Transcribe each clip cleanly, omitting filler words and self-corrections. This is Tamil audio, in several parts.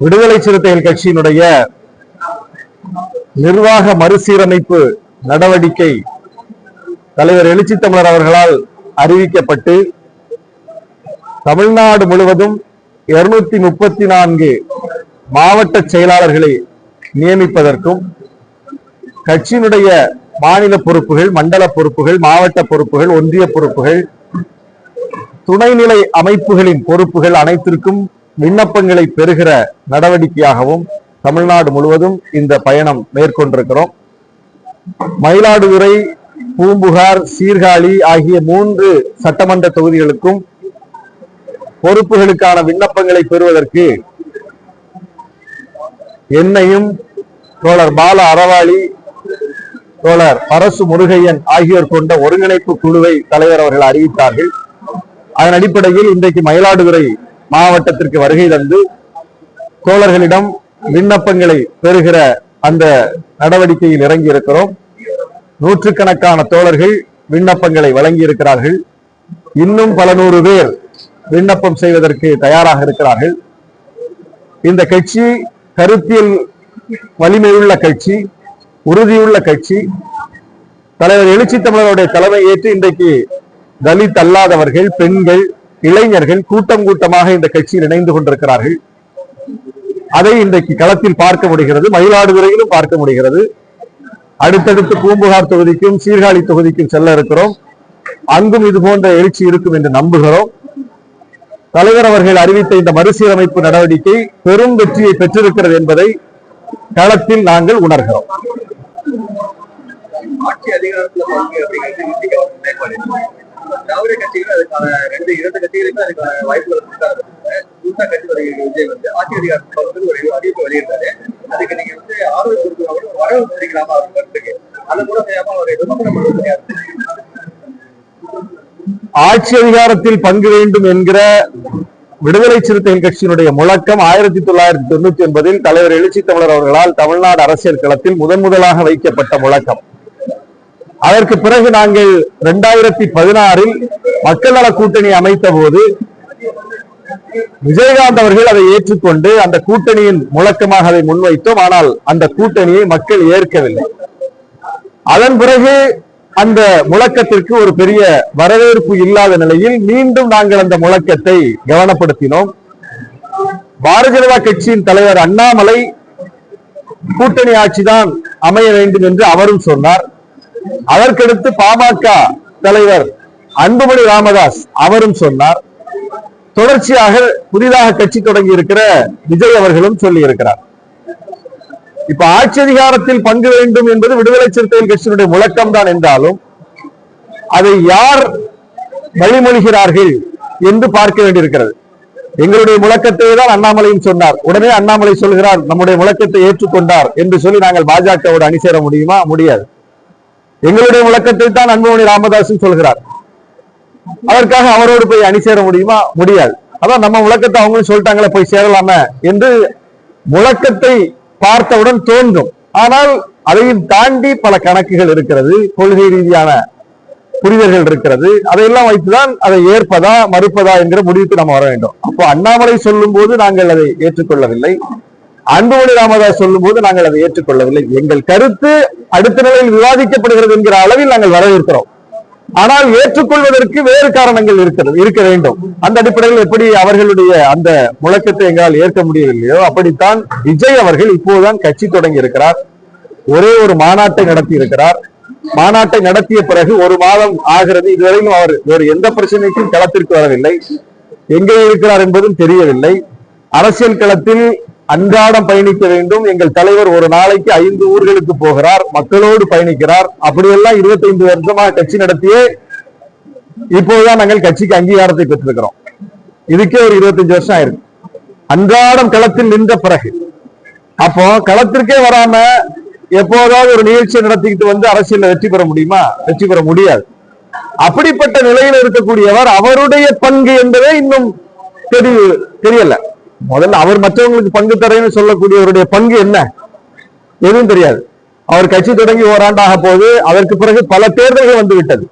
விடுதலை சிறுத்தைகள் கட்சியினுடைய நிர்வாக மறுசீரமைப்பு நடவடிக்கை தலைவர் எழுச்சி தமிழர் அவர்களால் அறிவிக்கப்பட்டு தமிழ்நாடு முழுவதும் 234 மாவட்ட செயலாளர்களை நியமிப்பதற்கும் கட்சியினுடைய மாநில பொறுப்புகள், மண்டல பொறுப்புகள், மாவட்ட பொறுப்புகள், ஒன்றிய பொறுப்புகள், துணைநிலை அமைப்புகளின் பொறுப்புகள் அனைத்திற்கும் விண்ணப்பங்களை பெறுகிற நடவடிக்கையாகவும் தமிழ்நாடு முழுவதும் இந்த பயணம் மேற்கொண்டிருக்கிறோம். மயிலாடுதுறை, பூம்புகார், சீர்காழி ஆகிய 3 சட்டமன்ற தொகுதிகளுக்கும் பொறுப்புகளுக்கான விண்ணப்பங்களை பெறுவதற்கு என்னையும் தோழர் பால அறவாளி, தோழர் பரசு முருகையன் ஆகியோர் கொண்ட ஒருங்கிணைப்பு குழுவை தலைவர் அவர்கள் அறிவித்தார்கள். அதன் அடிப்படையில் இன்றைக்கு மயிலாடுதுறை மாவட்டத்திற்கு வருகை தந்து தோழர்களிடம் விண்ணப்பங்களை பெறுகிற அந்த நடவடிக்கையில் இறங்கி இருக்கிறோம். நூற்றுக்கணக்கான தோழர்கள் விண்ணப்பங்களை வழங்கி இருக்கிறார்கள். இன்னும் பல நூறு பேர் விண்ணப்பம் செய்வதற்கு தயாராக இருக்கிறார்கள். இந்த கட்சி கருத்தியல் வலிமையுள்ள கட்சி, உறுதியுள்ள கட்சி. தலைவர் எழுச்சி தமிழருடைய தலைமை ஏற்று இன்றைக்கு தலித் அல்லாதவர்கள், பெண்கள், இளைஞர்கள் கூட்டம் கூட்டமாக இந்த கட்சியில் இணைந்து கொண்டிருக்கிறார்கள். அதை இன்றைக்கு களத்தில் பார்க்க முடிகிறது, மயிலாடுதுறையிலும் பார்க்க முடிகிறது. அடுத்தடுத்து பூம்புகார் தொகுதிக்கும் சீர்காழி தொகுதிக்கும் செல்ல இருக்கிறோம். அங்கும் இது போன்ற எழுச்சி இருக்கும் என்று நம்புகிறோம். தலைவர் அவர்கள் அறிவித்த இந்த மறுசீரமைப்பு நடவடிக்கை பெரும் வெற்றியை பெற்றிருக்கிறது என்பதை களத்தில் நாங்கள் உணர்கிறோம். ஆட்சி அதிகாரத்தில் திராவிட கட்சிகள் அதுக்கான இரண்டு கட்சிகளுக்கு அதுக்கான வாய்ப்புகள் கூட்டா கட்சி விஜய் வந்து ஆட்சி அதிகாரத்தில் ஒரு அறிவிப்பு வெளியிட்டாரு. அதுக்கு நீங்க வந்து ஆர்வம் கொடுக்கணும், வரவு தெரிவிக்கலாமா அவர் கருத்துக்கு அதை கூட செய்யாம ஒரு விமர்சனம் பண்ணுவது. ஆட்சி அதிகாரத்தில் பங்கு வேண்டும் என்கிற விடுதலை சிறுத்தைகள் கட்சியினுடைய முழக்கம் 1999 தலைவர் எழுச்சி தமிழர் அவர்களால் தமிழ்நாடு அரசியல் களத்தில் முதலாக வைக்கப்பட்ட முழக்கம். அதற்கு பிறகு நாங்கள் 2016 மக்கள் நல கூட்டணி அமைத்த போது விஜயகாந்த் அவர்கள் அதை ஏற்றுக்கொண்டு அந்த கூட்டணியின் முழக்கமாக அதை முன்வைத்தோம். ஆனால் அந்த கூட்டணியை மக்கள் ஏற்கவில்லை. அதன் பிறகு அந்த முழக்கத்திற்கு ஒரு பெரிய வரவேற்பு இல்லாத நிலையில் மீண்டும் நாங்கள் அந்த முழக்கத்தை கவனப்படுத்தினோம். பாரதிய ஜனதா கட்சியின் தலைவர் அண்ணாமலை கூட்டணி ஆட்சிதான் அமைய வேண்டும் என்று அவரும் சொன்னார். அதற்கடுத்து பாமக தலைவர் அன்புமணி ராமதாஸ் அவரும் சொன்னார். தொடர்ச்சியாக புதிதாக கட்சி தொடங்கி இருக்கிற விஜய் அவர்களும் சொல்லி இருக்கிறார். இப்ப ஆட்சி அதிகாரத்தில் பங்கு வேண்டும் என்பது விடுதலை சிறுத்தைகள் கட்சியினுடைய முழக்கம் தான் என்றாலும் அதை யார் வழிமொழிகிறார்கள் என்று பார்க்க வேண்டியிருக்கிறது. எங்களுடைய முழக்கத்தை தான் அண்ணாமலையும் சொன்னார். உடனே அண்ணாமலை சொல்கிறார் நம்முடைய முழக்கத்தை ஏற்றுக்கொண்டார் என்று சொல்லி நாங்கள் பாஜகவோடு அணி சேர முடியுமா? முடியாது. எங்களுடைய முழக்கத்தை தான் அன்புமணி ராமதாசும் சொல்கிறார். அதற்காக அவரோடு போய் அணி சேர முடியுமா? முடியாது. அதான் நம்ம முழக்கத்தை அவங்களும் சொல்லிட்டாங்களே, போய் சேரலாம என்று முழக்கத்தை பார்த்தவுடன் தோன்றும். ஆனால் அதையும் தாண்டி பல கணக்குகள் இருக்கிறது, கொள்கை ரீதியான புரிதல்கள் இருக்கிறது. அதையெல்லாம் வைத்துதான் அதை ஏற்பதா மறுப்பதா என்கிற முடிவுக்கு நம்ம வர வேண்டும். அப்போ அண்ணாமலை சொல்லும் போது நாங்கள் அதை ஏற்றுக்கொள்ளவில்லை, அன்புமணி ராமதாஸ் சொல்லும் போது நாங்கள் அதை ஏற்றுக்கொள்ளவில்லை. எங்கள் கருத்து அடுத்த நிலையில் விவாதிக்கப்படுகிறது என்கிற அளவில் நாங்கள் வரவேற்கிறோம். ஆனால் ஏற்றுக்கொள்வதற்கு வேறு காரணங்கள் இருக்க வேண்டும். அந்த அடிப்படையில் எப்படி அவர்களுடைய அந்த முழக்கத்தை எங்களால் ஏற்க முடியவில்லையோ அப்படித்தான் விஜய் அவர்கள் இப்போதுதான் கட்சி தொடங்கி இருக்கிறார். ஒரே ஒரு மாநாட்டை நடத்தி இருக்கிறார். மாநாட்டை நடத்திய பிறகு 1 மாதம் ஆகிறது. இதுவரையும் அவர் வேறு எந்த பிரச்சனைக்கும் களத்திற்கு வரவில்லை. எங்கே இருக்கிறார் என்பதும் தெரியவில்லை. அரசியல் களத்தில் அன்றாடம் பயணிக்க வேண்டும். எங்கள் தலைவர் ஒரு நாளைக்கு 5 ஊர்களுக்கு போகிறார், மக்களோடு பயணிக்கிறார். அப்படியெல்லாம் 25 வருஷமாக கட்சி நடத்தியே இப்போதுதான் நாங்கள் கட்சிக்கு அங்கீகாரத்தை பெற்றிருக்கிறோம். இதுக்கே ஒரு 25 வருஷம் ஆயிருக்கு அன்றாடம் களத்தில் நின்ற பிறகு. அப்போ களத்திற்கே வராம எப்போதாவது ஒரு நிகழ்ச்சியை நடத்திக்கிட்டு வந்து அரசியல் வெற்றி பெற முடியுமா? வெற்றி பெற முடியாது. அப்படிப்பட்ட நிலையில் இருக்கக்கூடியவர் அவருடைய பங்கு என்பதே இன்னும் தெரியல. முதல்ல அவர் மற்றவங்களுக்கு பங்கு தரேன்னு சொல்லக்கூடியவருடைய பங்கு என்ன எதுவும் தெரியாது. அவர் கட்சி தொடங்கி ஓராண்டாக போது, அதற்கு பிறகு பல தேர்தல்கள் வந்து விட்டது.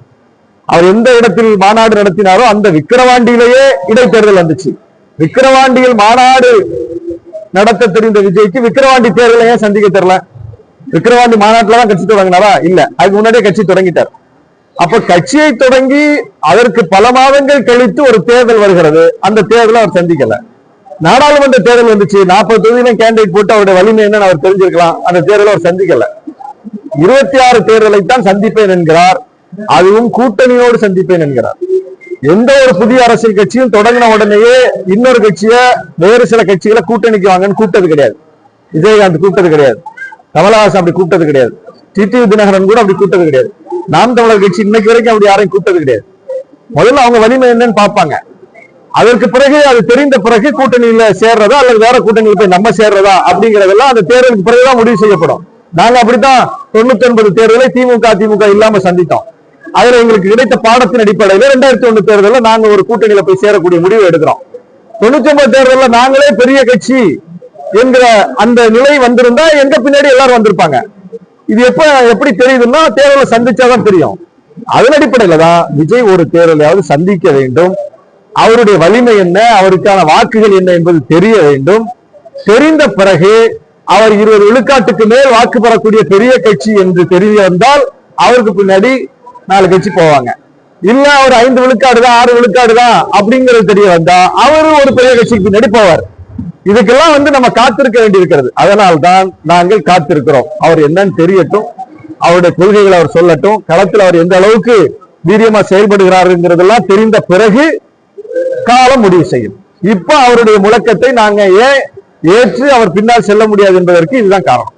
அவர் எந்த இடத்தில் மாநாடு நடத்தினாரோ அந்த விக்கிரவாண்டியிலேயே இடைத்தேர்தல் வந்துச்சு. விக்கிரவாண்டியில் மாநாடு நடத்த தெரிந்த விஜய்க்கு விக்கிரவாண்டி தேர்தலை ஏன் சந்திக்க தெரியல? விக்கிரவாண்டி மாநாட்டில தான் கட்சி தொடங்கினாரா? இல்ல, அதுக்கு முன்னாடியே கட்சி தொடங்கிட்டார். அப்ப கட்சியை தொடங்கி அதற்கு பல மாதங்கள் கழித்து ஒரு தேர்தல் வருகிறது, அந்த தேர்தலை அவர் சந்திக்கல. நாடாளுமன்ற தேர்தல் வந்துச்சு, 40 தொகுதியிலும் கேண்டிடேட் போட்டு அவருடைய வலிமை என்னன்னு அவர் தெரிஞ்சிருக்கலாம், அந்த தேர்தலை அவர் சந்திக்கல. 26 தேர்தலைத்தான் சந்திப்பேன் என்கிறார், அதுவும் கூட்டணியோடு சந்திப்பேன் என்கிறார். எந்த ஒரு புதிய அரசியல் கட்சியும் தொடங்கின உடனேயே இன்னொரு கட்சிய வேறு சில கட்சிகளை கூட்டணிக்கு வாங்கன்னு கூப்பிட்டது கிடையாது. விஜயகாந்த் கூப்பிட்டது கிடையாது, கமலஹாசன் அப்படி கூப்பிட்டது கிடையாது, டிடிவி தினகரன் கூட அப்படி கூப்பிட்டது கிடையாது, நாம் தமிழர் கட்சி இன்னைக்கு வரைக்கும் அப்படி யாரையும் கூப்பிட்டது கிடையாது. முதல்ல அவங்க வலிமை என்னன்னு பார்ப்பாங்க. அதற்கு பிறகு அது தெரிந்த பிறகு கூட்டணியில சேர்றதா அல்லது வேற கூட்டணியில போய் நம்ம சேர்றதா அப்படிங்கறதெல்லாம் அந்த தேர்தலுக்கு பிறகுதான் முடிவு செய்யப்படும். நாங்க அப்படித்தான் 99 தேர்தலை திமுக அதிமுக இல்லாம சந்தித்தோம். அதுல எங்களுக்கு கிடைத்த பாடத்தின் அடிப்படையில 2001 தேர்தலில் நாங்க ஒரு கூட்டணியில போய் சேரக்கூடிய முடிவு எடுக்கிறோம். 99 தேர்தலில் நாங்களே பெரிய கட்சி என்கிற அந்த நிலை வந்திருந்தா எங்க பின்னாடி எல்லாரும் வந்திருப்பாங்க. இது எப்படி தெரியுதுன்னா தேர்தலை சந்திச்சாதான் தெரியும். அதன் அடிப்படையில தான் விஜய் ஒரு தேர்தலையாவது சந்திக்க வேண்டும். அவருடைய வலிமை என்ன, அவருக்கான வாக்குகள் என்ன என்பது தெரிய வேண்டும். தெரிந்த பிறகு அவர் 20 விழுக்காட்டுக்கு மேல் வாக்கு பெறக்கூடிய பெரிய கட்சி என்று தெரிய வந்தால் அவருக்கு பின்னாடி 4 கட்சி போவாங்க. இல்ல அவர் 5 விழுக்காடு தான் 6 விழுக்காடு தான் அப்படிங்கிறது தெரிய வந்தா அவரும் ஒரு பெரிய கட்சிக்கு பின்னாடி போவார். இதுக்கெல்லாம் நம்ம காத்திருக்க வேண்டியிருக்கிறது. அதனால்தான் நாங்கள் காத்திருக்கிறோம். அவர் என்னன்னு தெரியட்டும், அவருடைய கொள்கைகளை அவர் சொல்லட்டும், களத்தில் அவர் எந்த அளவுக்கு வீரியமா செயல்படுகிறாருங்கிறதெல்லாம் தெரிந்த பிறகு காலம் முடிவு செய்யும். இப்ப அவருடைய முழக்கத்தை நாங்க ஏன் ஏற்று அவர் பின்னால் செல்ல முடியாது என்பதற்கு இதுதான் காரணம்.